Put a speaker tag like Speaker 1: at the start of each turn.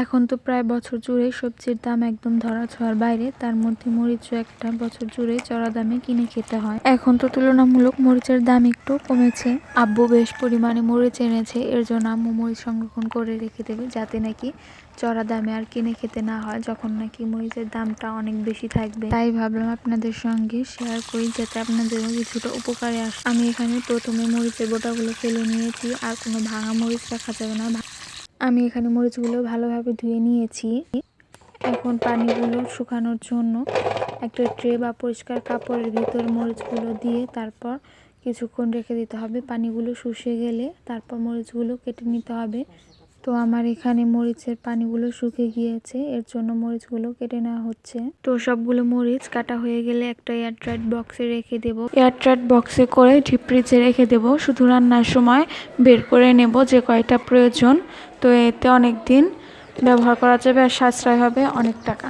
Speaker 1: এখন তো প্রায় বছর জুড়ে সবজির দাম একদম ধরাছোঁয়ার বাইরে, তার মধ্যে মরিচও একটা বছর জুড়ে চড়া দামে কিনে খেতে হয়। এখন তো তুলনামূলক মরিচের দাম একটু কমেছে। আব্বু বেশ পরিমাণে মরিচ এনেছে, এর জন্য আম্মু মরিচ সংরক্ষণ করে রেখে দেবে, যাতে নাকি চড়া দামে আর কিনে খেতে না হয় যখন নাকি মরিচের দামটা অনেক বেশি থাকবে। তাই ভাবলাম আপনাদের সঙ্গে শেয়ার করি, যাতে আপনাদেরও কিছুটা উপকারে আসে। আমি এখানে প্রথমে মরিচের বোটাগুলো ফেলে নিয়েছি, আর কোনো ভাঙা মরিচ রাখা যাবে না। আমি এখানে মরিচগুলো ভালোভাবে ধুয়ে নিয়েছি। এখন পানিগুলো শুকানোর জন্য একটা ট্রে বা পরিষ্কার কাপড়ের ভিতর মরিচগুলো দিয়ে তারপর কিছুক্ষণ রেখে দিতে হবে। পানিগুলো শুষে গেলে তারপর মরিচগুলো কেটে নিতে হবে। তো আমার এখানে মরিচের পানিগুলো শুকিয়ে গিয়েছে, এর জন্য মরিচগুলো কেটে নেওয়া হচ্ছে। তো সবগুলো মরিচ কাটা হয়ে গেলে একটা এয়ারটাইট বক্সে রেখে দেব। এয়ারটাইট বক্সে করে ডিপ ফ্রিজে রেখে দেব। শুধু রান্নার সময় বের করে নেব যে কয়টা প্রয়োজন। তো এতে অনেক দিন ব্যবহার করা যাবে আর সাশ্রয় হবে অনেক টাকা।